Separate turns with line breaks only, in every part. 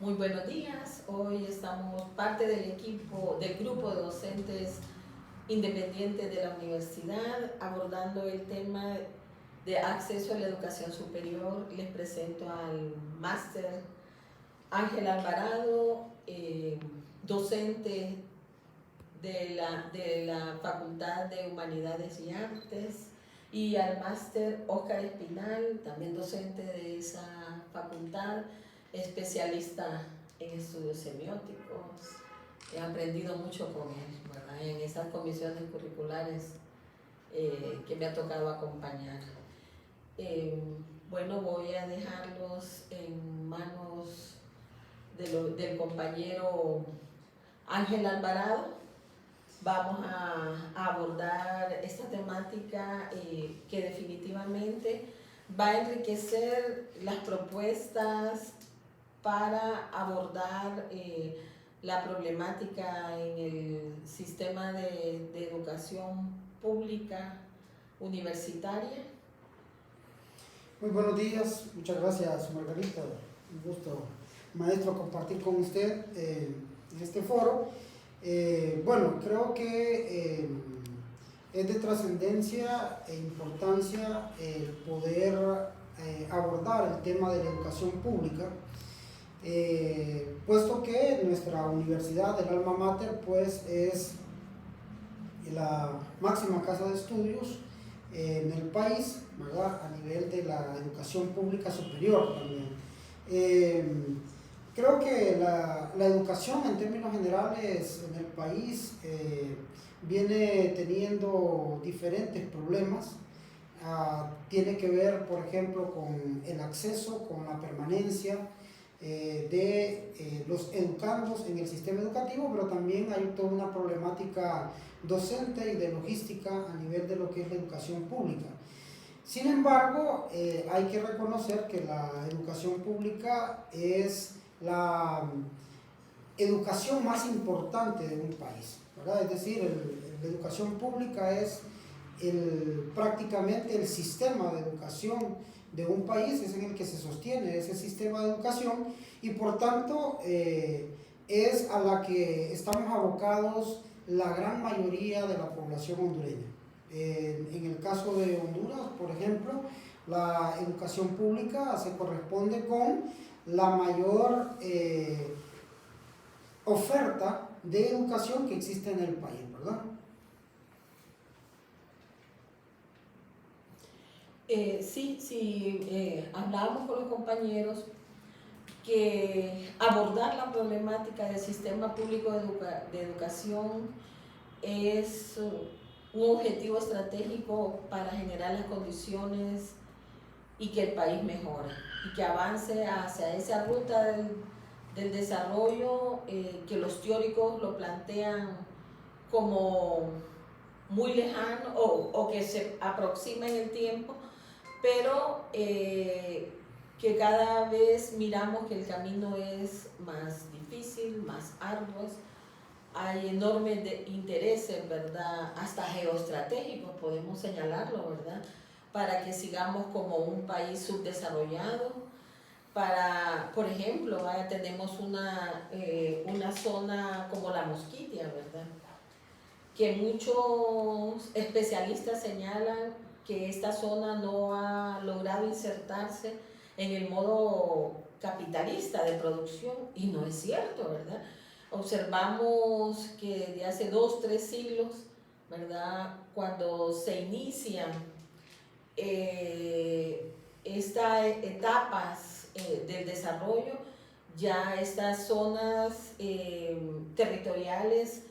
Muy buenos días. Hoy estamos parte del equipo, del grupo de docentes independientes de la universidad, abordando el tema de acceso a la educación superior. Les presento al máster Ángel Alvarado, docente de la Facultad de Humanidades y Artes, y al máster Óscar Espinal, también docente de esa facultad, especialista en estudios semióticos. He aprendido mucho con él, ¿verdad? En esas comisiones curriculares que me ha tocado acompañar. Bueno, voy a dejarlos en manos del compañero Ángel Alvarado. Vamos a abordar esta temática que definitivamente va a enriquecer las propuestas para abordar la problemática en el sistema de educación pública universitaria.
Muy buenos días, muchas gracias Margarita, un gusto maestro compartir con usted en este foro. Bueno, creo que es de trascendencia e importancia poder abordar el tema de la educación pública, puesto que nuestra universidad, el alma mater, pues es la máxima casa de estudios en el país, ¿verdad? A nivel de la educación pública superior también. Creo que la educación en términos generales en el país viene teniendo diferentes problemas. Tiene que ver, por ejemplo, con el acceso, con la permanencia de los educandos en el sistema educativo, pero también hay toda una problemática docente y de logística a nivel de lo que es la educación pública. Sin embargo, hay que reconocer que la educación pública es la educación más importante de un país, ¿verdad? Es decir, la educación pública es prácticamente el sistema de educación de un país, es en el que se sostiene ese sistema de educación, y por tanto es a la que estamos abocados la gran mayoría de la población hondureña. En el caso de Honduras, por ejemplo, la educación pública se corresponde con la mayor oferta de educación que existe en el país, ¿verdad?
Sí, hablábamos con los compañeros que abordar la problemática del sistema público de educación es un objetivo estratégico para generar las condiciones y que el país mejore y que avance hacia esa ruta del desarrollo que los teóricos lo plantean como muy lejano o que se aproxima en el tiempo, pero que cada vez miramos que el camino es más difícil, más arduo. Hay enormes intereses, ¿verdad? Hasta geoestratégicos, podemos señalarlo, ¿verdad? Para que sigamos como un país subdesarrollado. Por ejemplo, tenemos una zona como la Mosquitia, ¿verdad? Que muchos especialistas señalan que esta zona no ha logrado insertarse en el modo capitalista de producción, y no es cierto, ¿verdad? Observamos que desde hace 2, 3 siglos, ¿verdad? Cuando se inician estas etapas del desarrollo, ya estas zonas territoriales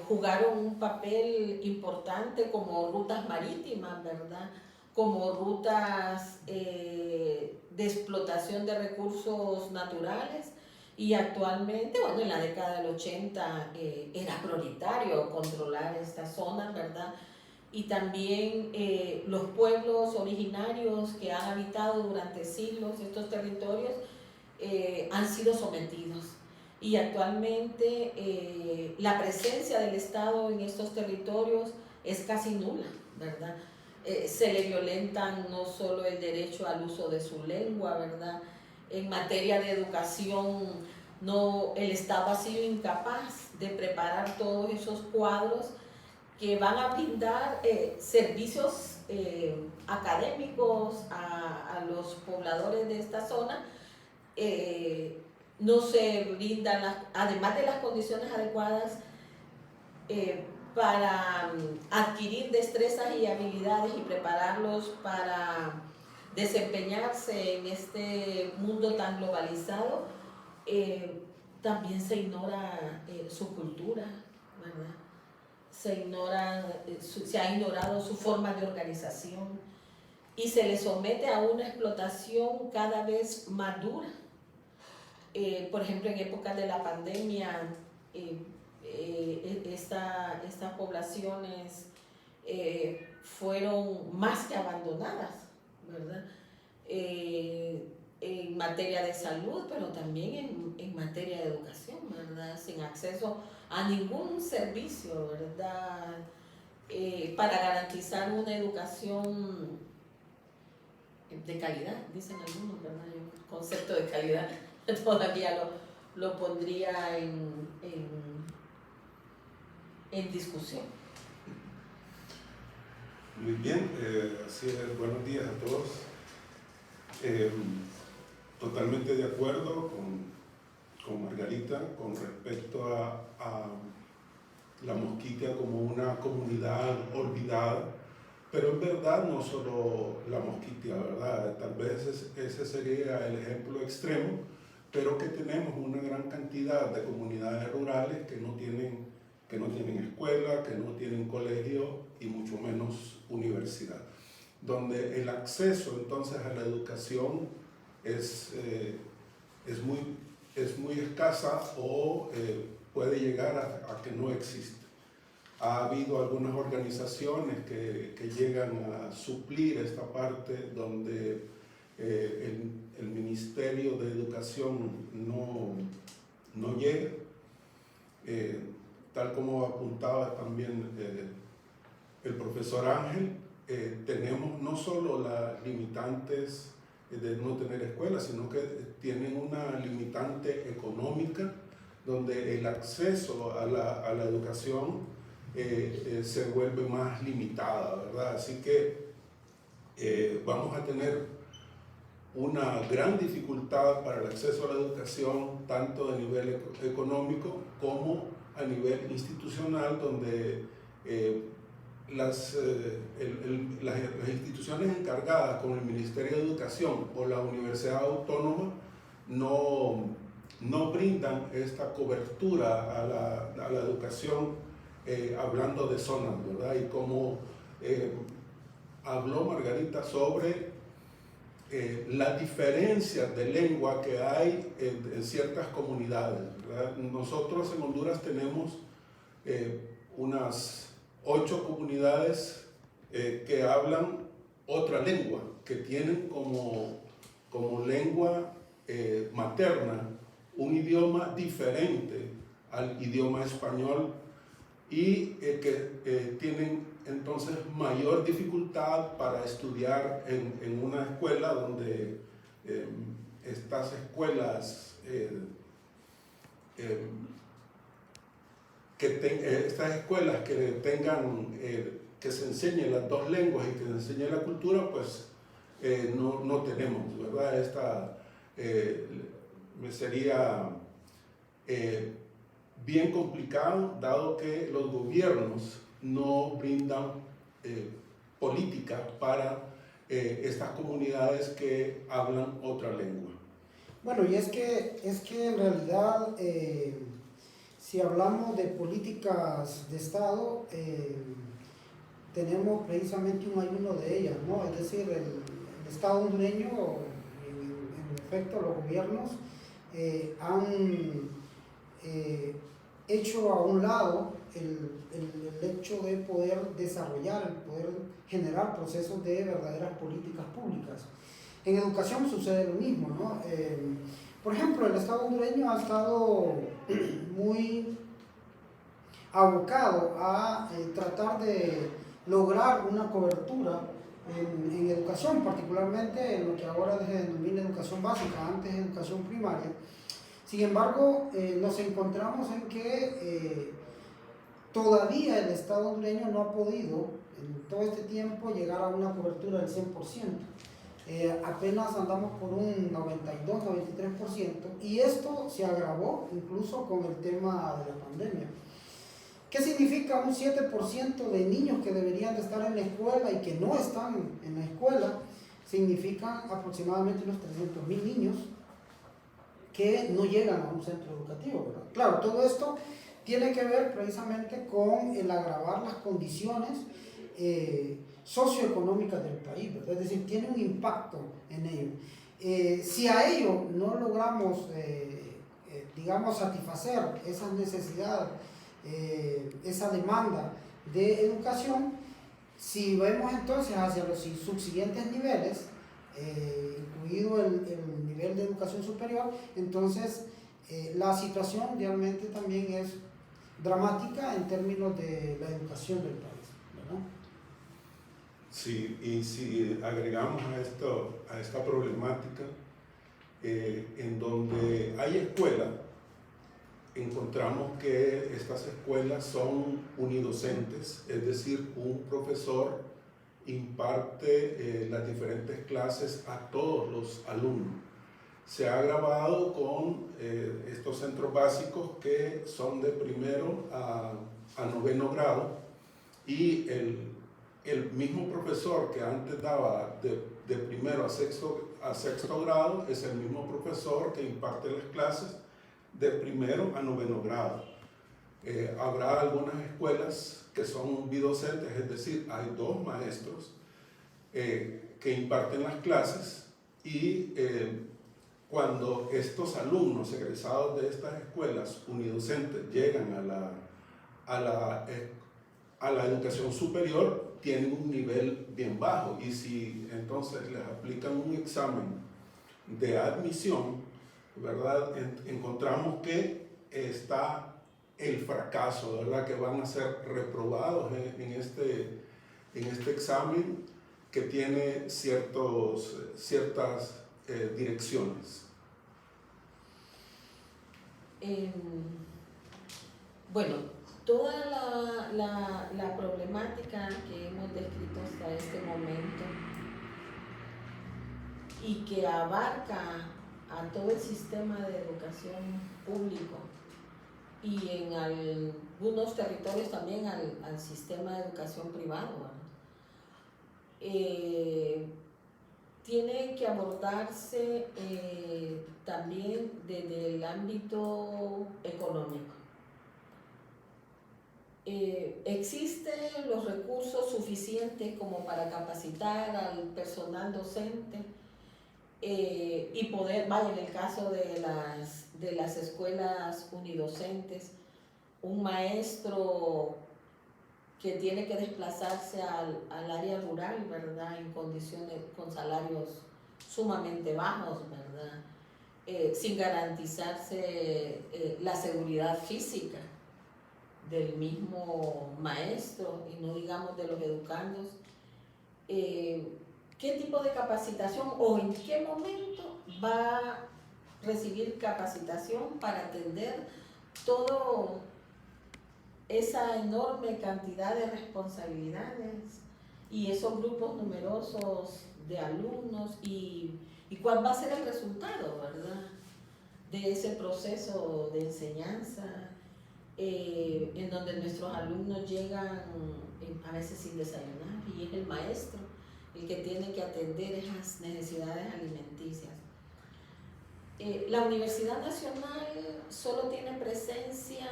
jugaron un papel importante como rutas marítimas, ¿verdad? Como rutas de explotación de recursos naturales, y actualmente, bueno, en la década del 80 era prioritario controlar estas zonas, ¿verdad? Y también los pueblos originarios que han habitado durante siglos estos territorios han sido sometidos. Y actualmente la presencia del Estado en estos territorios es casi nula, ¿verdad? Se le violentan no solo el derecho al uso de su lengua, ¿verdad? en materia de educación, el Estado ha sido incapaz de preparar todos esos cuadros que van a brindar servicios académicos a los pobladores de esta zona. No se brindan, además de las condiciones adecuadas para adquirir destrezas y habilidades y prepararlos para desempeñarse en este mundo tan globalizado. También se ignora su cultura, ¿verdad? Se ha ignorado su forma de organización y se les somete a una explotación cada vez más dura. Por ejemplo, en épocas de la pandemia, estas poblaciones fueron más que abandonadas, ¿verdad? En materia de salud, pero también en materia de educación, ¿verdad? Sin acceso a ningún servicio, ¿verdad? Para garantizar una educación de calidad, dicen algunos, ¿verdad? El concepto de calidad todavía lo pondría en discusión.
Muy bien, así es, buenos días a todos. Totalmente de acuerdo con Margarita con respecto a la Mosquitia como una comunidad olvidada, pero en verdad no solo la Mosquitia, ¿verdad? Tal vez ese sería el ejemplo extremo, pero que tenemos una gran cantidad de comunidades rurales que no tienen escuela, que no tienen colegio y mucho menos universidad, donde el acceso entonces a la educación es muy escasa o puede llegar a que no existe. Ha habido algunas organizaciones que llegan a suplir esta parte donde el Ministerio de Educación no llega. Tal como apuntaba también el profesor Ángel, tenemos no solo las limitantes de no tener escuela, sino que tienen una limitante económica, donde el acceso a la educación se vuelve más limitada, ¿verdad? Así que vamos a tener una gran dificultad para el acceso a la educación, tanto a nivel económico como a nivel institucional, donde las instituciones encargadas como el Ministerio de Educación o la Universidad Autónoma no brindan esta cobertura a la educación, hablando de zonas, ¿verdad? Y como habló Margarita sobre las diferencias de lengua que hay en ciertas comunidades, ¿verdad? Nosotros en Honduras tenemos unas 8 comunidades que hablan otra lengua, que tienen como lengua materna un idioma diferente al idioma español y que tienen entonces mayor dificultad para estudiar en una escuela donde estas escuelas estas escuelas que tengan que se enseñen las 2 lenguas y que se enseñe la cultura, pues no tenemos, ¿verdad? Esta sería bien complicado, dado que los gobiernos no brindan política para estas comunidades que hablan otra lengua.
Bueno, y es que en realidad, si hablamos de políticas de Estado, tenemos precisamente un ayuno de ellas, ¿no? Es decir, el Estado hondureño, en efecto, los gobiernos han hecho a un lado el hecho de poder desarrollar, el poder generar procesos de verdaderas políticas públicas. En educación sucede lo mismo, ¿no? Por ejemplo, el Estado hondureño ha estado muy abocado a tratar de lograr una cobertura en educación, particularmente en lo que ahora se denomina educación básica, antes educación primaria. Sin embargo, nos encontramos en que todavía el Estado hondureño no ha podido en todo este tiempo llegar a una cobertura del 100%. Apenas andamos por un 92-93%, y esto se agravó incluso con el tema de la pandemia. ¿Qué significa un 7% de niños que deberían de estar en la escuela y que no están en la escuela? Significa aproximadamente unos 300.000 niños que no llegan a un centro educativo, ¿verdad? Claro, todo esto tiene que ver precisamente con el agravar las condiciones socioeconómicas del país, ¿verdad? Es decir, tiene un impacto en ello. Si a ello no logramos, digamos, satisfacer esas necesidades, esa demanda de educación, si vemos entonces hacia los subsiguientes niveles, incluido el nivel de educación superior, entonces la situación realmente también es dramática en términos de la educación del país, ¿verdad?
Sí, y si agregamos a esta problemática, en donde hay escuelas, encontramos que estas escuelas son unidocentes, es decir, un profesor imparte las diferentes clases a todos los alumnos. Se ha agravado con estos centros básicos que son de primero a noveno grado, y el mismo profesor que antes daba de primero a sexto grado es el mismo profesor que imparte las clases de primero a noveno grado. Habrá algunas escuelas que son bidocentes, es decir, hay dos maestros que imparten las clases, y cuando estos alumnos egresados de estas escuelas unidocentes llegan a la educación superior, tienen un nivel bien bajo, y si entonces les aplican un examen de admisión, ¿verdad? Encontramos que está el fracaso, ¿verdad? Que van a ser reprobados en este examen, que tiene ciertas direcciones.
Bueno, toda la problemática que hemos descrito hasta este momento y que abarca a todo el sistema de educación público y en algunos territorios también al sistema de educación privado, tiene que abordarse también desde el ámbito económico. ¿Existen los recursos suficientes como para capacitar al personal docente y poder, en el caso de las escuelas unidocentes, un maestro que tiene que desplazarse al área rural, ¿verdad?, en condiciones, con salarios sumamente bajos, ¿verdad?, sin garantizarse la seguridad física del mismo maestro, y no digamos de los educandos? ¿Qué tipo de capacitación o en qué momento va a recibir capacitación para atender todo esa enorme cantidad de responsabilidades y esos grupos numerosos de alumnos, y cuál va a ser el resultado, ¿verdad?, de ese proceso de enseñanza en donde nuestros alumnos llegan a veces sin desayunar, y es el maestro el que tiene que atender esas necesidades alimenticias. La Universidad Nacional solo tiene presencia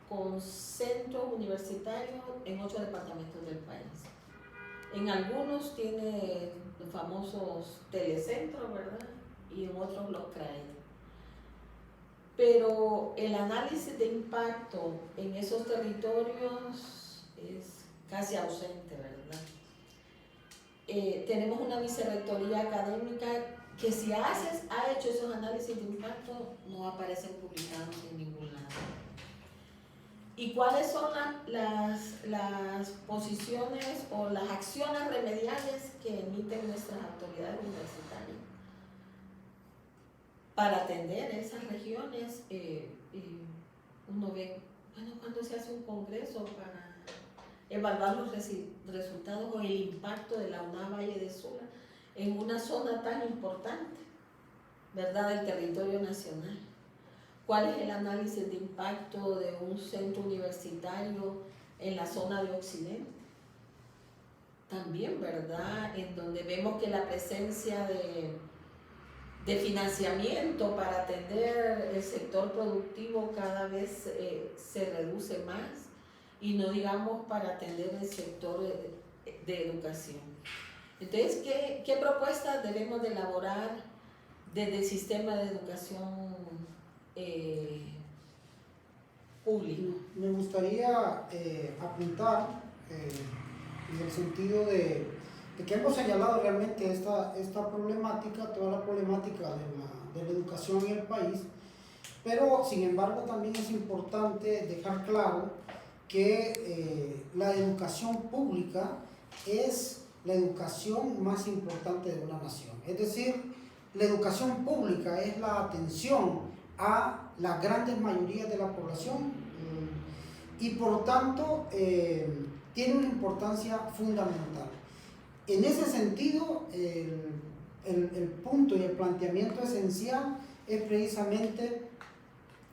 con centros universitarios en 8 departamentos del país. En algunos tiene los famosos telecentros, ¿verdad?, y en otros los CRAE. Pero el análisis de impacto en esos territorios es casi ausente, ¿verdad? Tenemos una vicerrectoría académica que, si ha hecho esos análisis de impacto, no aparecen publicados en ningún lado. ¿Y cuáles son las posiciones o las acciones remediales que emiten nuestras autoridades universitarias para atender esas regiones? Uno ve, bueno, cuando se hace un congreso para evaluar los resultados o el impacto de la UNA Valle de Sula en una zona tan importante, ¿verdad?, del territorio nacional. ¿Cuál es el análisis de impacto de un centro universitario en la zona de Occidente? También, ¿verdad?, en donde vemos que la presencia de financiamiento para atender el sector productivo cada vez se reduce más, y no digamos para atender el sector de educación. Entonces, ¿qué propuestas debemos de elaborar desde el sistema de educación público?
Me gustaría apuntar en el sentido de que hemos señalado realmente esta problemática, toda la problemática de la educación en el país, pero sin embargo también es importante dejar claro que la educación pública es la educación más importante de una nación. Es decir, la educación pública es la atención a las grandes mayorías de la población y por tanto tiene una importancia fundamental. En ese sentido, el punto y el planteamiento esencial es precisamente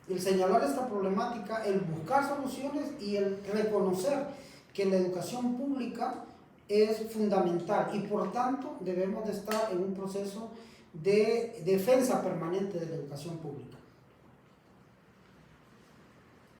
el señalar esta problemática, el buscar soluciones y el reconocer que la educación pública es fundamental y por tanto debemos de estar en un proceso de defensa permanente de la educación pública.